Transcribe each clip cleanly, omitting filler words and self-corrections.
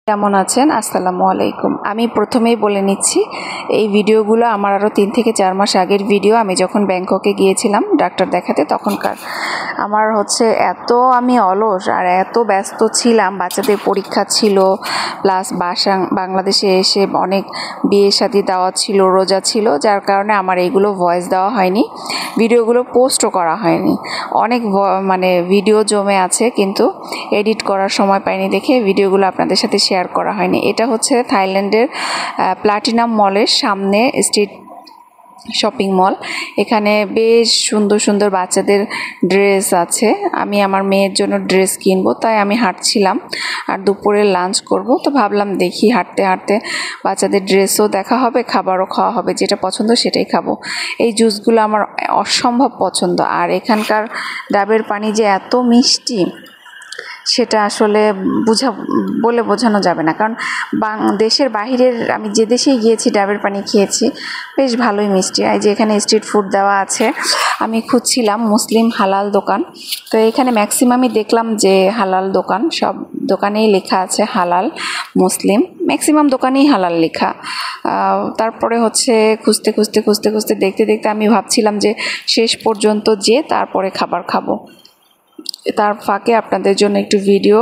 কেমন আছেন? আসসালামু আলাইকুম। আমি প্রথমেই বলে নিচ্ছি, এই ভিডিওগুলো আমার আরও 3 থেকে 4 মাস আগের ভিডিও। আমি যখন ব্যাংককে গিয়েছিলাম ডাক্তার দেখাতে তখনকার। আমার আমি অলস আর এত ব্যস্ত ছিলাম, বাচ্চাদের পরীক্ষা ছিল, প্লাস বাংলাদেশে এসে অনেক বিয়ে শাদী দাওয়াত ছিল, রোজা ছিল, যার কারণে আমার এইগুলো ভয়েস দেওয়া হয়নি, ভিডিওগুলো পোস্টও করা হয়নি। অনেক ভিডিও জমে আছে, কিন্তু এডিট করার সময় পাইনি দেখে ভিডিওগুলো আপনাদের সাথে শেয়ার করা হয়নি। এটা হচ্ছে থাইল্যান্ডের প্লাটিনাম মলের সামনে স্ট্রিট শপিং মল। এখানে বেশ সুন্দর সুন্দর বাচ্চাদের ড্রেস আছে। আমি আমার মেয়ের জন্য ড্রেস কিনবো, তাই আমি হাঁটছিলাম আর দুপুরে লাঞ্চ করব, তো ভাবলাম দেখি হাঁটতে হাঁটতে বাচ্চাদের ড্রেসও দেখা হবে, খাবারও খাওয়া হবে, যেটা পছন্দ সেটাই খাবো। এই জুসগুলো আমার অসম্ভব পছন্দ, আর এখানকার ডাবের পানি যে এত মিষ্টি সেটা আসলে বলে বোঝানো যাবে না। কারণ দেশের বাহিরের আমি যে দেশেই গিয়েছি ডাবের পানি খেয়েছি, বেশ ভালোই মিষ্টি। এই যে এখানে স্ট্রিট ফুড দেওয়া আছে, আমি খুঁজছিলাম মুসলিম হালাল দোকান, তো এখানে ম্যাক্সিমামই দেখলাম যে হালাল দোকান, সব দোকানেই লেখা আছে হালাল মুসলিম, ম্যাক্সিমাম দোকানেই হালাল লেখা। তারপরে হচ্ছে খুঁজতে খুঁজতে খুঁজতে খুঁজতে দেখতে দেখতে আমি ভাবছিলাম যে শেষ পর্যন্ত তারপরে খাবার খাবো। তার ফাঁকে আপনাদের জন্য একটু ভিডিও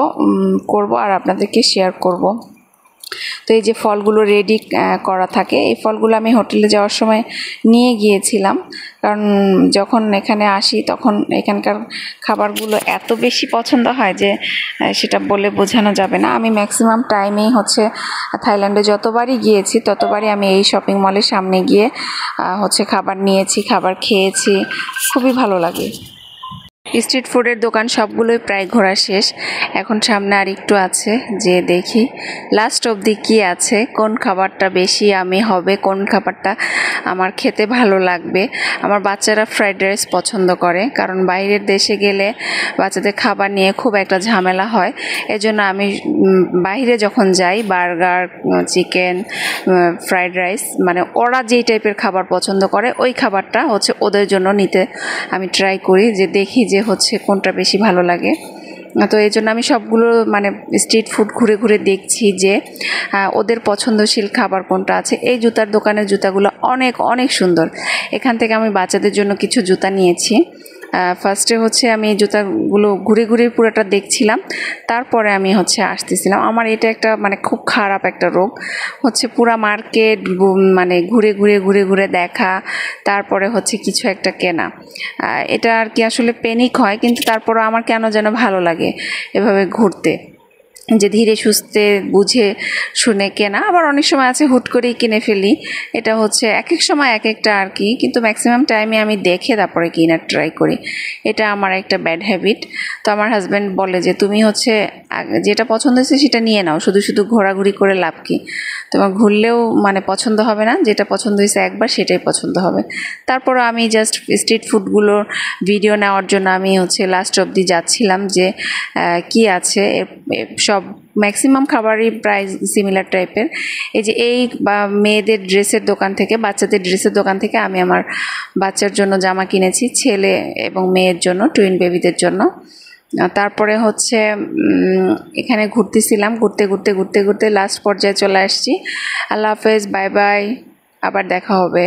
করব আর আপনাদেরকে শেয়ার করব। তো এই যে ফলগুলো রেডি করা থাকে, এই ফলগুলো আমি হোটেলে যাওয়ার সময় নিয়ে গিয়েছিলাম, কারণ যখন এখানে আসি তখন এখানকার খাবারগুলো এত বেশি পছন্দ হয় যে সেটা বলে বোঝানো যাবে না। আমি ম্যাক্সিমাম টাইমেই থাইল্যান্ডে যতবারই গিয়েছি ততবারই আমি এই শপিং মলের সামনে গিয়ে খাবার নিয়েছি, খাবার খেয়েছি, খুবই ভালো লাগে। স্ট্রিট ফুডের দোকান সবগুলোই প্রায় ঘোরা শেষ, এখন সামনে আর একটু আছে, যে দেখি লাস্ট অবধি কী আছে, কোন খাবারটা বেশি আমি হবে, কোন খাবারটা আমার খেতে ভালো লাগবে। আমার বাচ্চারা ফ্রাইড রাইস পছন্দ করে, কারণ বাইরের দেশে গেলে বাচ্চাদের খাবার নিয়ে খুব একটা ঝামেলা হয়। এজন্য আমি বাইরে যখন যাই বার্গার, চিকেন, ফ্রাইড রাইস, ওরা যেই টাইপের খাবার পছন্দ করে ওই খাবারটা ওদের জন্য নিতে আমি ট্রাই করি, যে দেখি যে কোনটা বেশি ভালো লাগে। তো এই জন্য আমি সবগুলো স্ট্রিট ফুড ঘুরে ঘুরে দেখছি যে ওদের পছন্দশীল খাবার কোনটা আছে। এই জুতার দোকানের জুতাগুলো অনেক অনেক সুন্দর। এখান থেকে আমি বাচ্চাদের জন্য কিছু জুতা নিয়েছি। ফার্স্টে আমি এই জুতাগুলো ঘুরে ঘুরে পুরোটা দেখছিলাম, তারপরে আমি আসতেছিলাম। আমার এটা একটা খুব খারাপ একটা রোগ, পুরা মার্কেট ঘুরে ঘুরে ঘুরে ঘুরে দেখা, তারপরে কিছু একটা কেনা। এটা আর কি আসলে প্যানিক হয়, কিন্তু তারপরও আমার কেন যেন ভালো লাগে এভাবে ঘুরতে, যে ধীরে সুস্থে বুঝে শুনে কেনা। আবার অনেক সময় আছে হুট করেই কিনে ফেলি, এটা এক এক সময় এক একটা আর কি, কিন্তু ম্যাক্সিমাম টাইমে আমি দেখে তারপরে কেনার ট্রাই করি। এটা আমার একটা ব্যাড হ্যাবিট। তো আমার হাজব্যান্ড বলে যে তুমি যেটা পছন্দ হয়েছে সেটা নিয়ে নাও, শুধু শুধু ঘোরাঘুরি করে লাভ কি, তোমার ঘুরলেও পছন্দ হবে না, যেটা পছন্দ হয়েছে একবার সেটাই পছন্দ হবে। তারপরও আমি জাস্ট স্ট্রিট ফুডগুলোর ভিডিও নেওয়ার জন্য আমি লাস্ট অবধি যাচ্ছিলাম, যে কি আছে। সব ম্যাক্সিমাম খাবারই প্রায় সিমিলার টাইপের। এই মেয়েদের ড্রেসের দোকান থেকে, বাচ্চাদের ড্রেসের দোকান থেকে আমি আমার বাচ্চার জন্য জামা কিনেছি, ছেলে এবং মেয়ের জন্য, টুইন বেবিদের জন্য। তারপরে এখানে ঘুরতেছিলাম, ঘুরতে ঘুরতে ঘুরতে ঘুরতে লাস্ট পর্যায়ে চলে আসছি। আল্লাহ হাফেজ, বাই বাই, আবার দেখা হবে।